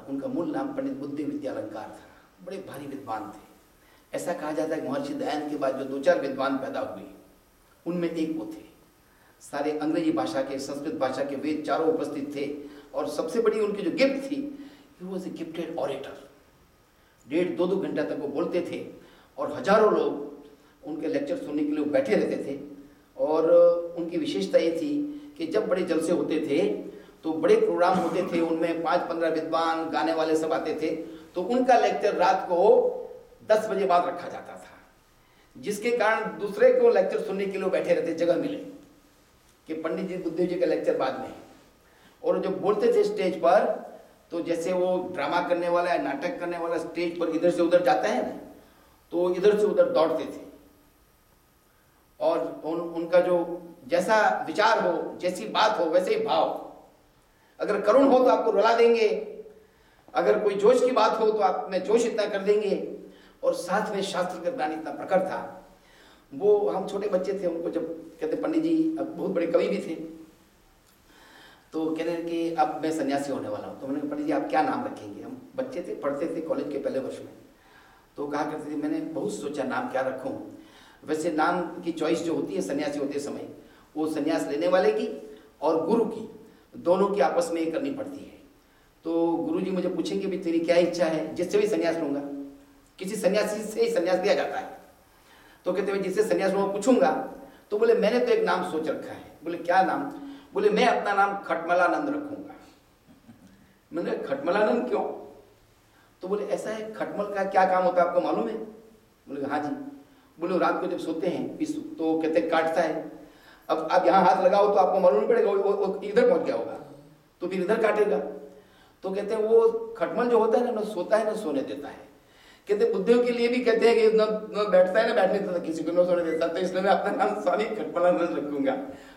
उनका मूल नाम पंडित बुद्धि विद्यालंकार था। बड़े भारी विद्वान थे। ऐसा कहा जाता है कि महर्षि दयानंद के बाद जो 2-4 विद्वान पैदा हुए उनमें एक वो थे। सारे अंग्रेजी भाषा के, संस्कृत भाषा के वेद चारों उपस्थित थे और सबसे बड़ी उनकी जो गिफ्ट थी, he was a gifted orator. 1.5-2 घंटा तक वो बोलते थे और हजारों लोग उनके लेक्चर सुनने के लिए बैठे रहते थे। और उनकी विशेषता ये थी कि जब बड़े जलसे होते थे तो बड़े प्रोग्राम होते थे, उनमें 5-15 विद्वान गाने वाले सब आते थे, तो उनका लेक्चर रात को 10 बजे बाद रखा जाता था, जिसके कारण दूसरे को लेक्चर सुनने के लिए बैठे रहते, जगह मिले कि पंडित जी बुद्धदेव जी का लेक्चर बाद में। और जब बोलते थे स्टेज पर तो जैसे वो ड्रामा करने वाला है, नाटक करने वाला स्टेज पर इधर से उधर जाता है ना, तो इधर से उधर दौड़ते थे। और उनका जो जैसा विचार हो, जैसी बात हो, वैसे ही भाव। अगर करुण हो तो आपको रुला देंगे, अगर कोई जोश की बात हो तो आप में जोश इतना कर देंगे। और साथ में शास्त्र का ज्ञान इतना प्रखर था। वो हम छोटे बच्चे थे, उनको जब कहते पंडित जी, अब बहुत बड़े कवि भी थे, तो कहते हैं कि अब मैं सन्यासी होने वाला हूँ। तो मैंने कहा पंडित जी आप क्या नाम रखेंगे? हम बच्चे थे, पढ़ते थे कॉलेज के पहले वर्ष में। तो कहा करते थे, मैंने बहुत सोचा नाम क्या रखूँ। वैसे नाम की चॉइस जो होती है सन्यासी होते समय, वो सन्यास लेने वाले की और गुरु की, दोनों की आपस में करनी पड़ती है। तो गुरु जी मुझे पूछेंगे भी तेरी क्या इच्छा है, जिससे भी सन्यास लूँगा। किसी सन्यासी से ही सन्यास लिया जाता है। तो कहते हुए जिससे सन्यास लूँगा पूछूंगा, तो बोले मैंने तो एक नाम सोच रखा है। बोले क्या नाम? बोले मैं अपना नाम खटमलानंद रखूंगा। मैंने खटमलानंद क्यों? तो बोले ऐसा है, खटमल का क्या काम होता है आपको मालूम है? बोले हाँ जी। बोले रात को जब सोते हैं पिसू तो कहते काटता है। अब आप यहाँ हाथ लगाओ तो आपको मालूम नहीं पड़ेगा, वो इधर पहुंच गया होगा तो फिर इधर काटेगा। तो कहते हैं वो खटमल जो होता है ना सोता है ना सोने देता है। कहते बुद्धदेव के लिए भी कहते हैं कि न बैठता है ना बैठने देता, किसी को न सोने देता, तो इसलिए मैं अपना नाम स्वामी खटमलानंद रखूंगा।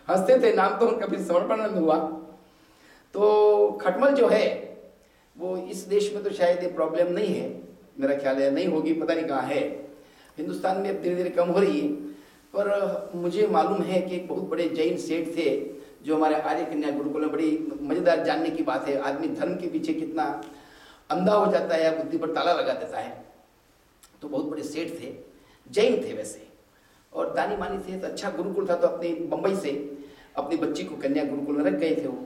हंसते थे, नाम तो उनका फिर समर्पणानंद हुआ। तो खटमल जो है वो इस देश में तो शायद ये प्रॉब्लम नहीं है, मेरा ख्याल है नहीं होगी, पता नहीं कहाँ है। हिंदुस्तान में अब धीरे धीरे कम हो रही है। पर मुझे मालूम है कि एक बहुत बड़े जैन सेठ थे जो हमारे आर्य कन्या गुरुकुल में, बड़ी मजेदार जानने की बात है। आदमी धर्म के पीछे कितना अंधा हो जाता है या बुद्धि पर ताला लगा देता है। तो बहुत बड़े सेठ थे, जैन थे वैसे, और दानी मानी थे। तो अच्छा गुरुकुल था, तो अपनी बम्बई से अपनी बच्ची को कन्या गुरुकुल में रख गए थे वो।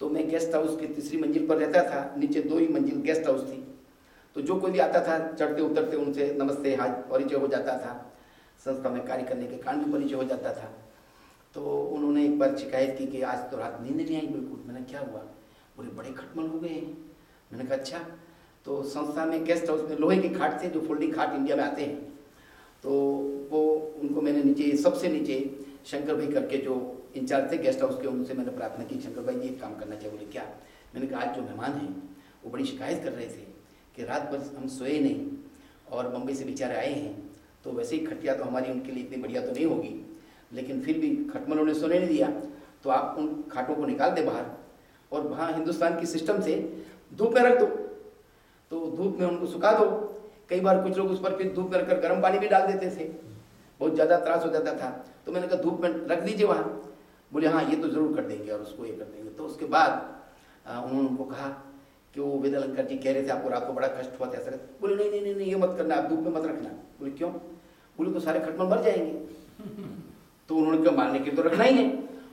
तो मैं गेस्ट हाउस की 3री मंजिल पर रहता था, नीचे 2 ही मंजिल गेस्ट हाउस थी। तो जो कोई भी आता था चढ़ते उतरते उनसे नमस्ते हाथ परिचय हो जाता था, संस्था में कार्य करने के कारण भी परिचय हो जाता था। तो उन्होंने एक बार शिकायत की कि आज तो रात नींद नहीं आई बिल्कुल। मैंने क्या हुआ? बोले बड़े खटमल हो गए हैं। मैंने कहा अच्छा। तो संस्था में गेस्ट हाउस में लोहे के खाट थे, जो फोल्डिंग खाट इंडिया में आते हैं, तो वो उनको मैंने नीचे सबसे नीचे शंकर भाई करके जो इंचार्ज थे गेस्ट हाउस के, उनसे मैंने प्रार्थना की शंकर भाई जी एक काम करना चाहिए। बोले क्या? मैंने कहा आज जो मेहमान हैं वो बड़ी शिकायत कर रहे थे कि रात भर हम सोए नहीं और बम्बई से बेचारे आए हैं। तो वैसे ही खटिया तो हमारी उनके लिए इतनी बढ़िया तो नहीं होगी, लेकिन फिर भी खटमलों ने सोने नहीं दिया, तो आप उन खाटों को निकाल दे बाहर और वहाँ हिंदुस्तान की सिस्टम से धूप में रख दो। तो धूप में उनको सुखा दो। कई बार कुछ लोग उस पर फिर धूप में रखकर गर्म पानी भी डाल देते थे, बहुत ज़्यादा त्रास हो जाता था। तो मैंने कहा धूप में रख दीजिए वहाँ। बोले हाँ ये तो ज़रूर कर देंगे और उसको ये कर देंगे। तो उसके बाद उन्होंने उनको कहा कि वो वेदालंकर जी कह रहे थे आपको रात को बड़ा कष्ट हुआ था ऐसा। बोले नहीं नहीं नहीं नहीं ये मत करना, आप धूप में मत रखना। बोले क्यों? बोले तो सारे खटमल मर जाएंगे। तो उन्होंने कहा मारने के लिए तो रखना ही है।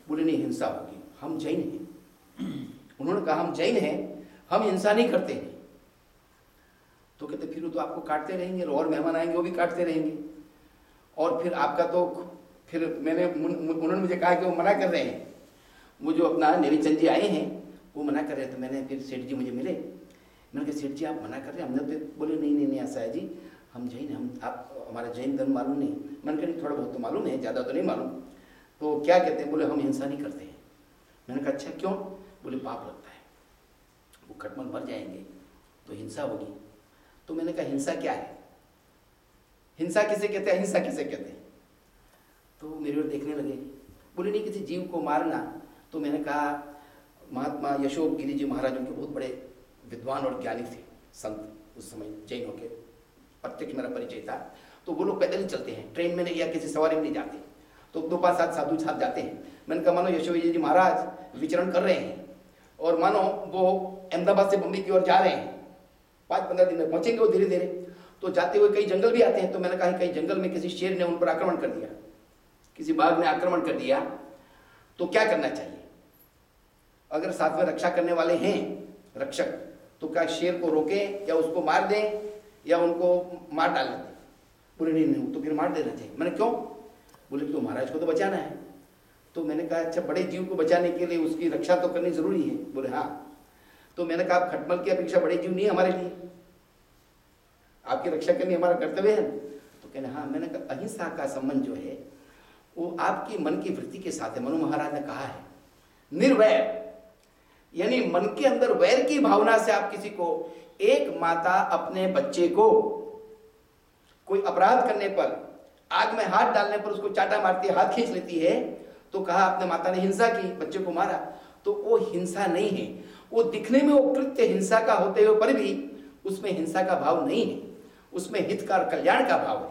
बोले नहीं हिंसा होगी, हम जैन हैं। उन्होंने कहा हम जैन हैं, हम हिंसा नहीं करते हैं। तो कहते फिर तो आपको काटते रहेंगे, और मेहमान आएंगे वो भी काटते रहेंगे, और फिर आपका तो फिर उन्होंने मुझे कहा कि वो मना कर रहे हैं। वो जो अपना नेरीचंद जी आए हैं वो मना कर रहे हैं। तो मैंने फिर सेठ जी मुझे मिले, मैंने कहा सेठ जी आप मना कर रहे हैं? हमने तो बोले नहीं नहीं नहीं ऐसा है जी, हम जैन, हम आप हमारा जैन धर्म मालूम नहीं। मैंने कहा नहीं थोड़ा बहुत तो मालूम है, ज़्यादा तो नहीं मालूम। तो क्या कहते हैं? बोले हम हिंसा नहीं करते हैं। मैंने कहा अच्छा क्यों? बोले पाप लगता है, वो खटमल मर जाएंगे तो हिंसा होगी। तो मैंने कहा हिंसा क्या है? हिंसा किसे कहते हैं, हिंसा किसे कहते हैं? तो मेरे ओर देखने लगे। बोले नहीं किसी जीव को मारना। तो मैंने कहा महात्मा यशोक गिरी जी महाराज उनके बहुत बड़े विद्वान और ज्ञानी थे संत, उस समय जैनों के प्रत्यक्ष मेरा परिचय था। तो वो लोग पैदल ही चलते हैं, ट्रेन में नहीं या किसी सवारी में नहीं जाते। तो 2-5 साथ साधु साथ जाते हैं। मैंने कहा मानो यशोक जी महाराज विचरण कर रहे हैं और मानो वो अहमदाबाद से बम्बई की ओर जा रहे हैं, 5-15 दिन में पहुंचेंगे वो धीरे धीरे। तो जाते हुए कई जंगल भी आते हैं। तो मैंने कहा कई जंगल में किसी शेर ने उन पर आक्रमण कर दिया, किसी बाघ ने आक्रमण कर दिया, तो क्या करना चाहिए? अगर साथ में रक्षा करने वाले हैं रक्षक, तो क्या शेर को रोकें या उसको मार दें या उनको मार डालना दें? बोले नहीं नहीं तो फिर मार देना चाहिए। मैंने क्यों? बोले तो महाराज को तो बचाना है। तो मैंने कहा अच्छा बड़े जीव को बचाने के लिए उसकी रक्षा तो करनी जरूरी है? बोले हाँ। तो मैंने कहा खटमल की अपेक्षा बड़े जीव नहीं है हमारे लिए, आपकी रक्षा करनी हमारा कर्तव्य है। तो कहने हाँ। मैंने कहा अहिंसा का संबंध जो है वो आपकी मन की वृत्ति के साथ है। मनु महाराज ने कहा है निर्वैर, यानी मन के अंदर वैर की भावना से आप किसी को, एक माता अपने बच्चे को कोई अपराध करने पर, आग में हाथ डालने पर उसको चाटा मारती है, हाथ खींच लेती है, तो कहा अपने माता ने हिंसा की, बच्चे को मारा। तो वो हिंसा नहीं है, वो दिखने में वो कृत्य हिंसा का होते हुए पर भी उसमें हिंसा का भाव नहीं है, उसमें हित का कल्याण का भाव है।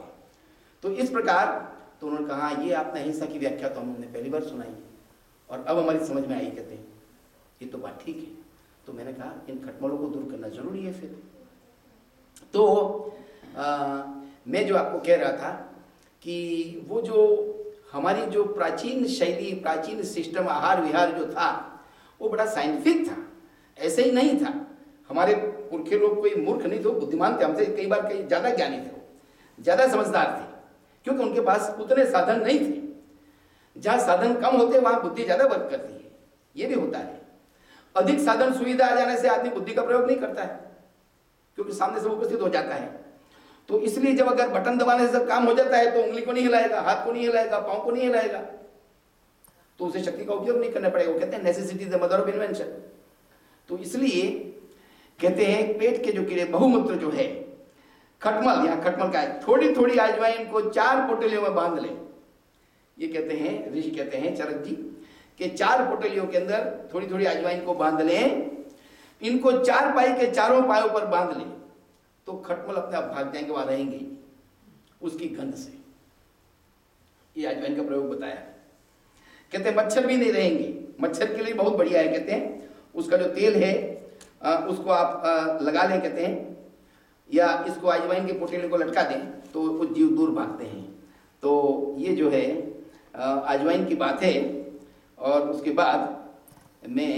तो इस प्रकार तो उन्होंने कहा ये आपने अहिंसा की व्याख्या तो हमने पहली बार सुनाई और अब हमारी समझ में आई। कहते हैं ये तो बात ठीक है। तो मैंने कहा इन खटमलों को दूर करना जरूरी है फिर। तो मैं जो आपको कह रहा था कि वो जो हमारी जो प्राचीन शैली, प्राचीन सिस्टम, आहार विहार जो था वो बड़ा साइंटिफिक था, ऐसे ही नहीं था। हमारे पुरखे लोग कोई मूर्ख नहीं थे, बुद्धिमान थे, हमसे कई बार कई ज़्यादा ज्ञानी थे, वो ज़्यादा समझदार थे, क्योंकि उनके पास उतने साधन नहीं थे। जहाँ साधन कम होते वहाँ बुद्धि ज़्यादा वर्क करती है, ये भी होता है। अधिक साधन सुविधा आ जाने से आदमी बुद्धि का प्रयोग नहीं करता है, क्योंकि सामने से उपस्थित हो जाता है। तो इसलिए जब अगर बटन दबाने से सब काम हो जाता है तो उंगली को नहीं हिलाएगा, हाथ को नहीं हिलाएगा, पाँव को नहीं हिलाएगा, तो उसे शक्ति का उपयोग नहीं करना पड़ेगा। वो कहते हैं necessity is the mother of invention. तो इसलिए कहते हैं पेट के जो कीड़े, बहुमूत्र जो है, खटमल, यहाँ खटमल का है, थोड़ी थोड़ी अजवाइन को 4 पोटलियों में बांध ले। ये कहते हैं ऋषि, कहते हैं चरक जी कि 4 पोटलियों के अंदर थोड़ी थोड़ी अजवाइन को बांध लें, इनको 4 पाई के चारों पायों पर बांध लें, तो खटमल अपने आप भाग जाएंगे, वहां रहेंगे उसकी गंध से। ये अजवाइन का प्रयोग बताया। कहते हैं मच्छर भी नहीं रहेंगे, मच्छर के लिए बहुत बढ़िया है। कहते हैं उसका जो तेल है उसको आप लगा लें, कहते हैं, या इसको अजवाइन के पोटली को लटका दें तो वो जीव दूर भागते हैं। तो ये जो है अजवाइन की बात है। और उसके बाद मैं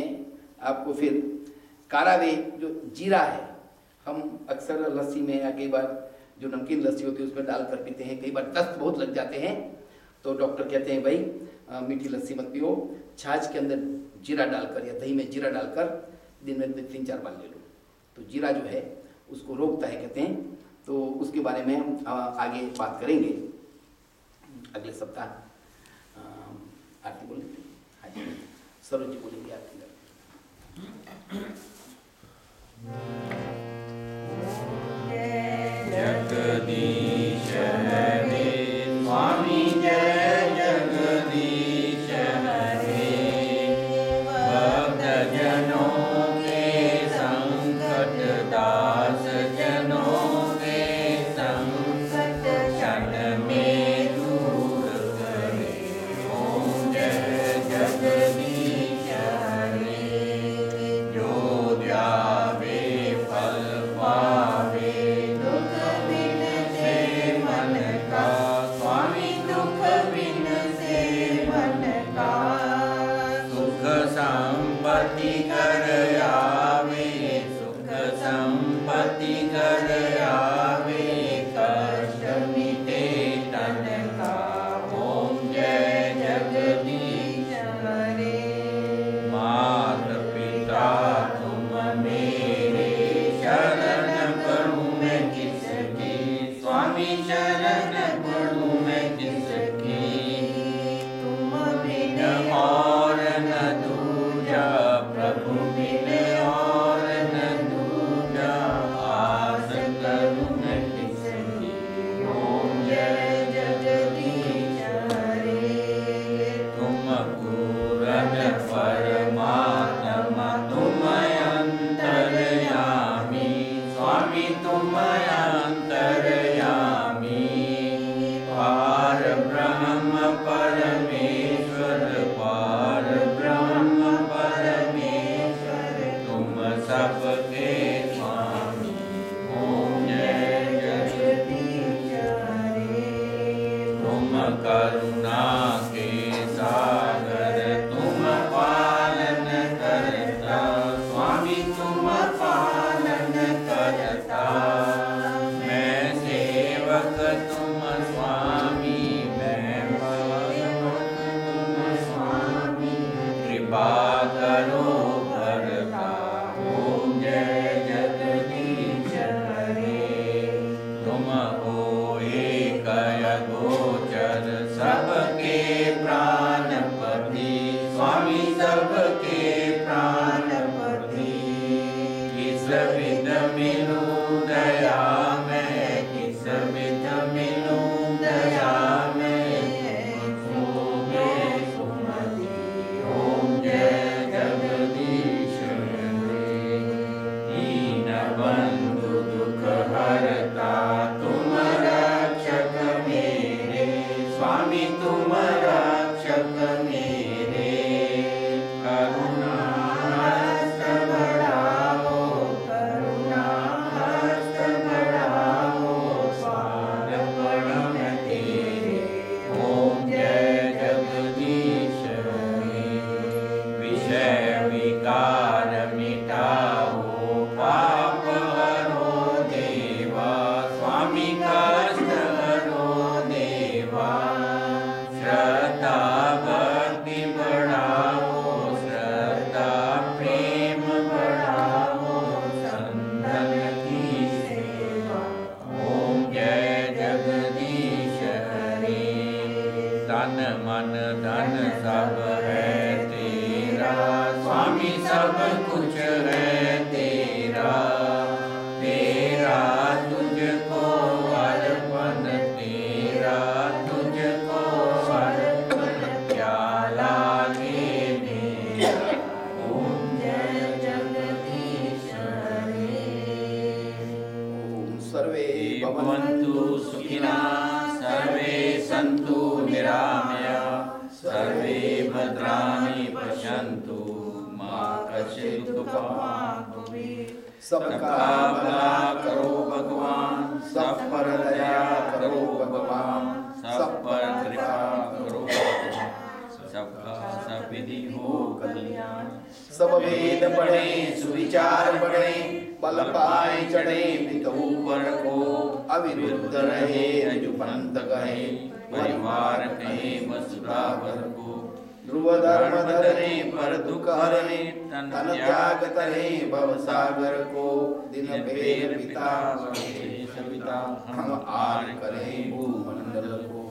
आपको फिर कारावे जो जीरा है, हम अक्सर लस्सी में या कई बार जो नमकीन लस्सी होती है उसमें डालकर पीते हैं। कई बार दस्त बहुत लग जाते हैं तो डॉक्टर कहते हैं भाई मीठी लस्सी मत पियो, छाछ के अंदर जीरा डालकर या दही में जीरा डालकर दिन में 3-4 बार ले लो, तो जीरा जो है उसको रोकता है, कहते हैं। तो उसके बारे में हम आगे बात करेंगे अगले सप्ताह। आरती बोलेंगे, सरोज जी बोलेंगे आरती जगदीश हरे स्वामी जय जगदीश हरे, भक्त जनों के संकट दास जनों के संकट क्षण में दूर स्वामी तुम अंतर्यामी पार ब्रह्म परमेश्वर पार ब्रह्म परमेश्वर तुम सबके स्वामी ओम जय जगदीश हरे तुम करुणा के सागर तुम पालन करता स्वामी तुम पालन करता मैं सेवक तुम स्वामी मैं सेवक तुम स्वामी कृपा करो करता ओम जय जगदीश हरे तुम हो एक गोचर सबके प्राणपति स्वामी सबके प्राणपति किस विध मिलूं दया मैं किस विध मिलूं दया मैं तुमको सुमति ओम जय जगदीश हरे दीन बंधु दुख हरता तुम रक्षक मेरे स्वामी तुम रक्षक मेरे करुणा हस्त बढ़ाओ करुणा हस्त बढ़ाओ स्वार्पण तेरे ओम जय जगदीश हरे विषय विकार मिटाओ पाप हरो देवा स्वामी कष्ट हरो देवा श्रद्धा भक्ति बढ़ाओ श्रद्धा प्रेम बढ़ाओ संतन की सेवा ओम जय जगदीश हरे तन मन धन सब है तेरा स्वामी सब कुछ है तेरा तेरा तुझको अर्पण तेरा तुझको अर्पण क्या लागे मेरा ओम जय जगदीश हरे ओम सर्वे भवन्तु सुखिनः सर्वे सन्तु निरामया सर्वे भद्राणि पश्यन्तु मा कश्चित् दुःखभाग् भवेत् सबका भला करो भगवान सब पर दया करो भगवान सब पर कृपा करो भगवान सबका सविधि हो कल्याण सब वेद पढ़े सुविचार बढ़े बल पाए चढ़े पित ऊपर को अविरुद्ध रहे रजुपंत कहे परिवार कहे वसुधावर को ध्रुव धर्म धरे पर दुख हरे तन त्याग तरे भव सागर को दिन भेद पिता सविता हम आर करें भूमंडल को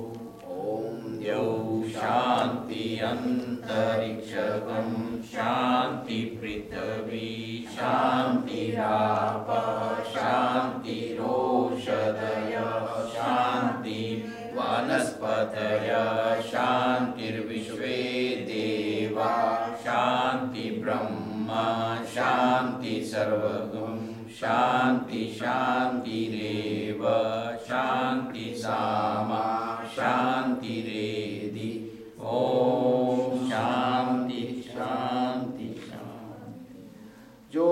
ओम यौ शांति अंतरिक्षगम शांति पृथ्वी शांति राप शांति रोषधय शांति वनस्पतय शांतिर्विश्वे देवा शांति ब्रह्म शांति सर्वगम शांति शांतिरेव शांति सामा शांतिरेधि ओम शांति शांति शांति जो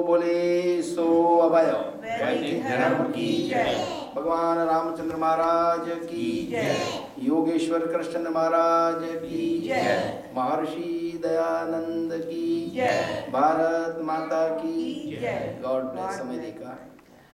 बोले सो अभय वैदिक धर्म की जय भगवान रामचंद्र महाराज की जय योगेश्वर कृष्ण महाराज की जय महर्षि दयानंद की जय भारत माता की जय गॉड ब्लेस अमेरिका।